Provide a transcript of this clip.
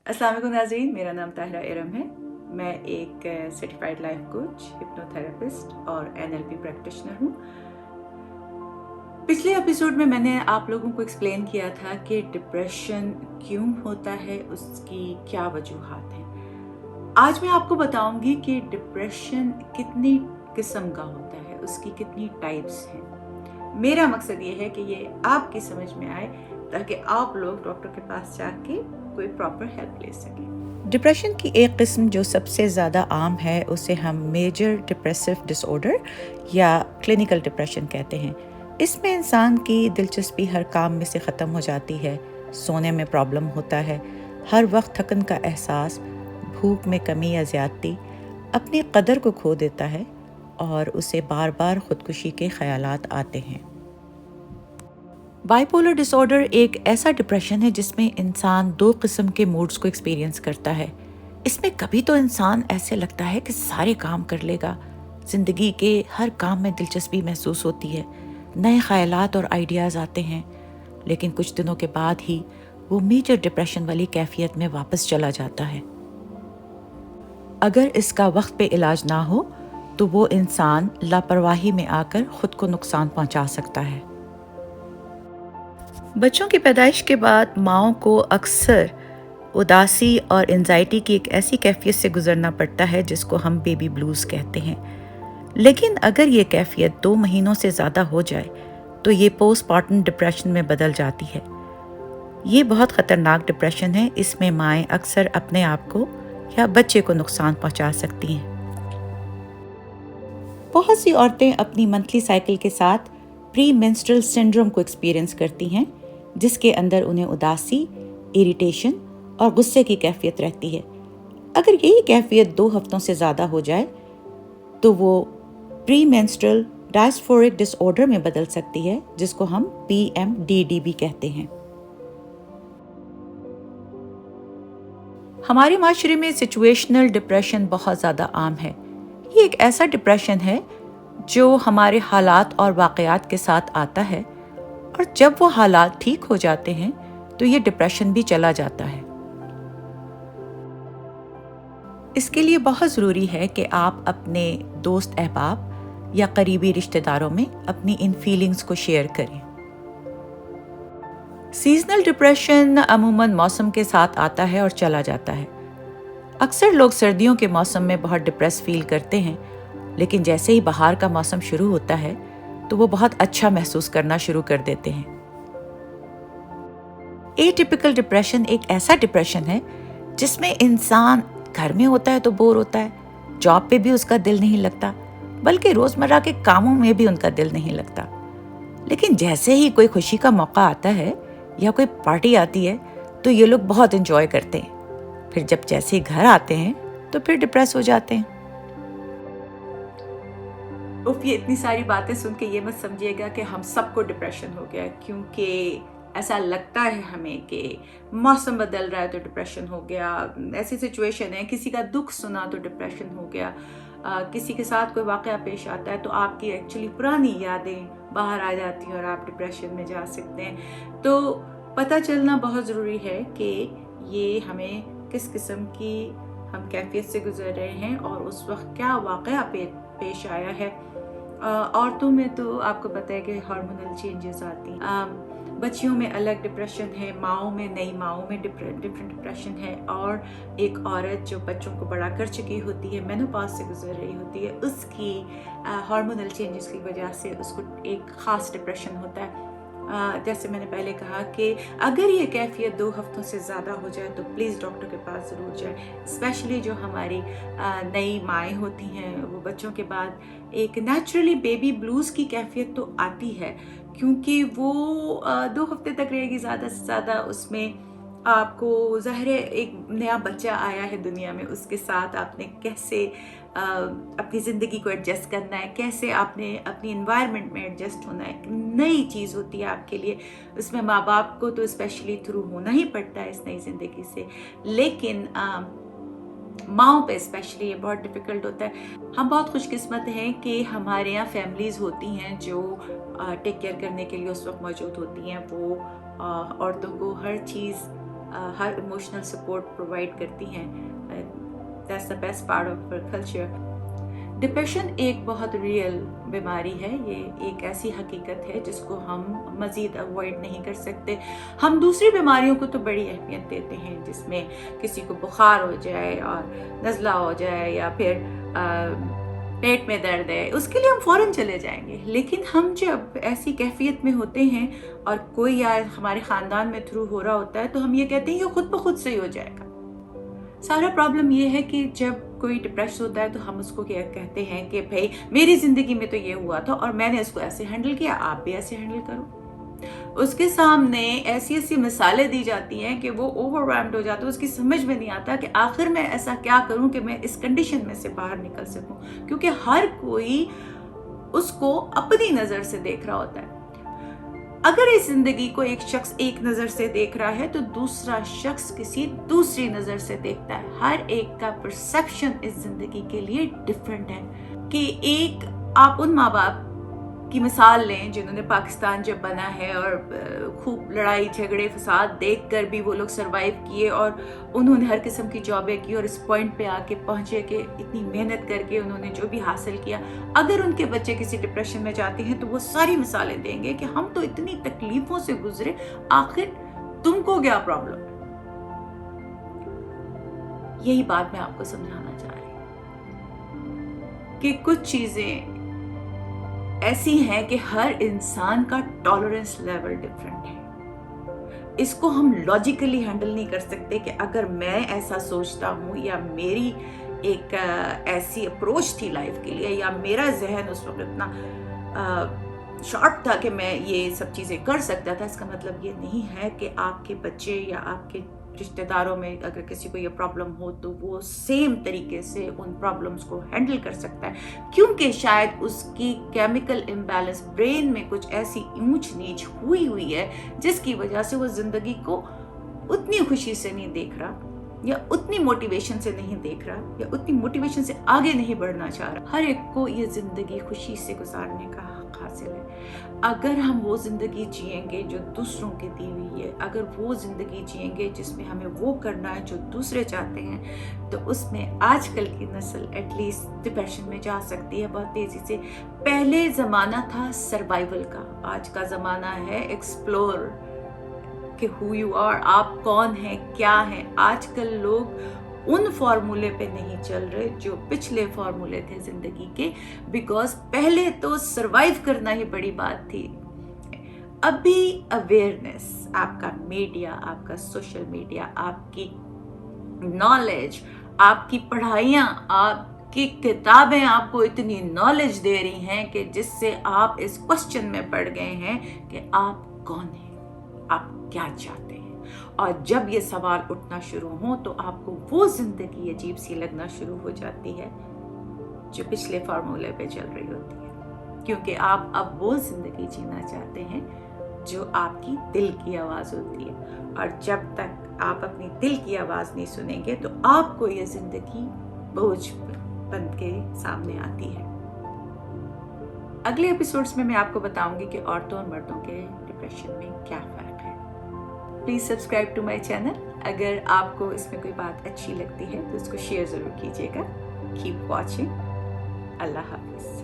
अस्सलाम वालेकुम नाज़रीन, मेरा नाम ताहिरा इरम है। मैं एक सर्टिफाइड लाइफ कोच, हिप्नोथेरेपिस्ट और NLP प्रैक्टिशनर हूँ। पिछले एपिसोड में मैंने आप लोगों को एक्सप्लेन किया था कि डिप्रेशन क्यों होता है, उसकी क्या वजूहात हैं। आज मैं आपको बताऊंगी कि डिप्रेशन कितनी किस्म का होता है, उसकी कितनी टाइप्स हैं। मेरा मकसद ये है कि ये आपकी समझ में आए ताकि आप लोग डॉक्टर के पास जाके कोई प्रॉपर हेल्प ले सकें। डिप्रेशन की एक किस्म जो सबसे ज़्यादा आम है उसे हम मेजर डिप्रेसिव डिसऑर्डर या क्लिनिकल डिप्रेशन कहते हैं। इसमें इंसान की दिलचस्पी हर काम में से ख़त्म हो जाती है, सोने में प्रॉब्लम होता है, हर वक्त थकन का एहसास, भूख में कमी या ज़्यादती, अपनी कदर को खो देता है और उसे बार बार ख़ुदकुशी के ख़यालात आते हैं। बाइपोलर डिसऑर्डर एक ऐसा डिप्रेशन है जिसमें इंसान दो किस्म के मूड्स को एक्सपीरियंस करता है। इसमें कभी तो इंसान ऐसे लगता है कि सारे काम कर लेगा, ज़िंदगी के हर काम में दिलचस्पी महसूस होती है, नए ख़यालात और आइडियाज़ आते हैं, लेकिन कुछ दिनों के बाद ही वो मेजर डिप्रेशन वाली कैफियत में वापस चला जाता है। अगर इसका वक्त पे इलाज ना हो तो वो इंसान लापरवाही में आकर खुद को नुकसान पहुंचा सकता है। बच्चों की पैदाइश के बाद माँओं को अक्सर उदासी और एंजाइटी की एक ऐसी कैफियत से गुजरना पड़ता है जिसको हम बेबी ब्लूज़ कहते हैं। लेकिन अगर ये कैफियत 2 महीनों से ज़्यादा हो जाए तो ये पोस्टपार्टम डिप्रेशन में बदल जाती है। ये बहुत ख़तरनाक डिप्रेशन है। इसमें माएँ अक्सर अपने आप को या बच्चे को नुकसान पहुंचा सकती हैं। बहुत सी औरतें अपनी मंथली साइकिल के साथ प्री मेंस्ट्रुअल सिंड्रोम को एक्सपीरियंस करती हैं, जिसके अंदर उन्हें उदासी, इरिटेशन और गुस्से की कैफियत रहती है। अगर यही कैफियत 2 हफ्तों से ज़्यादा हो जाए तो वो प्री मेंस्ट्रुअल डायस्फोरिक डिसऑर्डर में बदल सकती है, जिसको हम PMDD भी कहते हैं। हमारे माशरे में सिचुएशनल डिप्रेशन बहुत ज़्यादा आम है। ये एक ऐसा डिप्रेशन है जो हमारे हालात और वाक़यात के साथ आता है, और जब वो हालात ठीक हो जाते हैं तो ये डिप्रेशन भी चला जाता है। इसके लिए बहुत ज़रूरी है कि आप अपने दोस्त अहबाब या करीबी रिश्तेदारों में अपनी इन फीलिंग्स को शेयर करें। सीजनल डिप्रेशन अमूमन मौसम के साथ आता है और चला जाता है। अक्सर लोग सर्दियों के मौसम में बहुत डिप्रेस फील करते हैं, लेकिन जैसे ही बाहर का मौसम शुरू होता है तो वो बहुत अच्छा महसूस करना शुरू कर देते हैं। एटिपिकल डिप्रेशन एक ऐसा डिप्रेशन है जिसमें इंसान घर में होता है तो बोर होता है, जॉब पे भी उसका दिल नहीं लगता, बल्कि रोज़मर्रा के कामों में भी उनका दिल नहीं लगता। लेकिन जैसे ही कोई खुशी का मौका आता है या कोई पार्टी आती है तो ये लोग बहुत एंजॉय करते हैं। फिर जब जैसे ही घर आते हैं तो फिर डिप्रेस हो जाते हैं। ये इतनी सारी बातें सुन के ये मत समझिएगा कि हम सबको डिप्रेशन हो गया, क्योंकि ऐसा लगता है हमें कि मौसम बदल रहा है तो डिप्रेशन हो गया, ऐसी सिचुएशन है, किसी का दुख सुना तो डिप्रेशन हो गया, किसी के साथ कोई वाक़या पेश आता है तो आपकी एक्चुअली पुरानी यादें बाहर आ जाती हैं और आप डिप्रेशन में जा सकते हैं। तो पता चलना बहुत ज़रूरी है कि ये हमें किस किस्म की हम कैफियत से गुजर रहे हैं और उस वक्त क्या वाक़या पेश आया है। औरतों में तो आपको पता है कि हार्मोनल चेंजेस आती हैं, बच्चियों में अलग डिप्रेशन है, माओं में नई माओं में डिफरेंट डिप्रेशन है, और एक औरत जो बच्चों को बड़ा कर चुकी होती है, मेनोपॉज से गुजर रही होती है, उसकी हार्मोनल चेंजेस की वजह से उसको एक ख़ास डिप्रेशन होता है। जैसे मैंने पहले कहा कि अगर ये कैफियत 2 हफ्तों से ज़्यादा हो जाए तो प्लीज़ डॉक्टर के पास ज़रूर जाए। स्पेशली जो हमारी नई माएँ होती हैं, वो बच्चों के बाद एक नेचुरली बेबी ब्लूज़ की कैफियत तो आती है, क्योंकि वो 2 हफ्ते तक रहेगी ज़्यादा से ज़्यादा। उसमें आपको ज़ाहिर है एक नया बच्चा आया है दुनिया में, उसके साथ आपने कैसे अपनी ज़िंदगी को एडजस्ट करना है, कैसे आपने अपनी एनवायरनमेंट में एडजस्ट होना है, नई चीज़ होती है आपके लिए। उसमें माँ बाप को तो स्पेशली थ्रू होना ही पड़ता है इस नई ज़िंदगी से, लेकिन माओं पे स्पेशली ये बहुत डिफ़िकल्ट होता है। हम बहुत खुशकिस्मत हैं कि हमारे यहाँ फैमिलीज़ होती हैं जो टेक केयर करने के लिए उस वक्त मौजूद होती हैं। वो औरतों को हर चीज़ ہر ایموشنل سپورٹ پرووائڈ کرتی ہیں. That's the best part of our culture. Depression ایک بہت ریئل بیماری ہے. یہ ایک ایسی حقیقت ہے جس کو ہم مزید اوائڈ نہیں کر سکتے. ہم دوسری بیماریوں کو تو بڑی اہمیت دیتے ہیں, جس میں کسی کو بخار ہو جائے اور نزلہ ہو جائے یا پھر پیٹ میں درد ہے, اس کے لیے ہم فوراً چلے جائیں گے. لیکن ہم جب ایسی کیفیت میں ہوتے ہیں اور کوئی یا ہمارے خاندان میں تھرو ہو رہا ہوتا ہے تو ہم یہ کہتے ہیں کہ خود بخود صحیح ہو جائے گا. سارا پرابلم یہ ہے کہ جب کوئی ڈپریس ہوتا ہے تو ہم اس کو کیا کہتے ہیں کہ بھائی میری زندگی میں تو یہ ہوا تھا اور میں نے اس کو ایسے ہینڈل کیا, آپ بھی ایسے ہینڈل کرو. اس کے سامنے ایسی مثالیں دی جاتی ہیں کہ وہ اوور ویلمڈ ہو جاتا ہے. اس کی سمجھ میں نہیں آتا کہ آخر میں ایسا کیا کروں کہ میں اس کنڈیشن میں سے باہر نکل سکوں, کیونکہ ہر کوئی اس کو اپنی نظر سے دیکھ رہا ہوتا ہے. اگر اس زندگی کو ایک شخص ایک نظر سے دیکھ رہا ہے تو دوسرا شخص کسی دوسری نظر سے دیکھتا ہے. ہر ایک کا پرسیپشن اس زندگی کے لیے ڈفرینٹ ہے. کہ ایک آپ ان ماں باپ کی مثال لیں جنہوں نے پاکستان جب بنا ہے اور خوب لڑائی جھگڑے فساد دیکھ کر بھی وہ لوگ سروائیو کیے اور انہوں نے ہر قسم کی جابیں کی اور اس پوائنٹ پہ آ کے پہنچے کہ اتنی محنت کر کے انہوں نے جو بھی حاصل کیا. اگر ان کے بچے کسی ڈپریشن میں جاتے ہیں تو وہ ساری مثالیں دیں گے کہ ہم تو اتنی تکلیفوں سے گزرے, آخر تم کو کیا پرابلم. یہی بات میں آپ کو سمجھانا چاہ رہی ہوں کہ کچھ چیزیں ایسی ہیں کہ ہر انسان کا ٹالرنس لیول ڈفرینٹ ہے. اس کو ہم لاجیکلی ہینڈل نہیں کر سکتے کہ اگر میں ایسا سوچتا ہوں یا میری ایک ایسی اپروچ تھی لائف کے لیے یا میرا ذہن اس وقت اتنا شارپ تھا کہ میں یہ سب چیزیں کر سکتا تھا, اس کا مطلب یہ نہیں ہے کہ آپ کے بچے یا آپ کے رشتہ داروں میں اگر کسی کو یہ پرابلم ہو تو وہ سیم طریقے سے ان پرابلمس کو ہینڈل کر سکتا ہے, کیونکہ شاید اس کی کیمیکل امبیلنس برین میں کچھ ایسی اونچ نیچ ہوئی ہے جس کی وجہ سے وہ زندگی کو اتنی خوشی سے نہیں دیکھ رہا یا اتنی موٹیویشن سے نہیں دیکھ رہا یا اتنی موٹیویشن سے آگے نہیں بڑھنا چاہ رہا. ہر ایک کو یہ زندگی خوشی سے گزارنے کا حق حاصل ہے. اگر ہم وہ زندگی جئیں گے جو دوسروں کی دی ہوئی ہے, اگر وہ زندگی جئیں گے جس میں ہمیں وہ کرنا ہے جو دوسرے چاہتے ہیں, تو اس میں آج کل کی نسل ایٹ لیسٹ ڈپریشن میں جا سکتی ہے بہت تیزی سے. پہلے زمانہ تھا سروائیول کا, آج کا زمانہ ہے ایکسپلور کہ who you are, آپ کون ہیں, کیا ہیں. آج کل لوگ ان فارمولے پہ نہیں چل رہے جو پچھلے فارمولے تھے زندگی کے, بیکاز پہلے تو سروائیو کرنا ہی بڑی بات تھی. ابھی اویئرنیس, آپ کا میڈیا, آپ کا سوشل میڈیا, آپ کی نالج, آپ کی پڑھائیاں, آپ کی کتابیں آپ کو اتنی نالج دے رہی ہیں کہ جس سے آپ اس کوسچن میں پڑ گئے ہیں کہ آپ کون ہیں, آپ کیا چاہتے ہیں. اور جب یہ سوال اٹھنا شروع ہوں تو آپ کو وہ زندگی عجیب سی لگنا شروع ہو جاتی ہے جو پچھلے فارمولے پہ چل رہی ہوتی ہے, کیونکہ آپ اب وہ زندگی جینا چاہتے ہیں جو آپ کی دل کی آواز ہوتی ہے. اور جب تک آپ اپنی دل کی آواز نہیں سنیں گے تو آپ کو یہ زندگی بوجھ بن کے سامنے آتی ہے. اگلے ایپیسوڈز میں آپ کو بتاؤں گی کہ عورتوں اور مردوں کے ڈپریشن میں کیا فرق ہے. Please subscribe to my channel. اگر آپ کو اس میں کوئی بات اچھی لگتی ہے تو اس کو شیئر ضرور کیجیے گا. Keep watching. اللہ حافظ.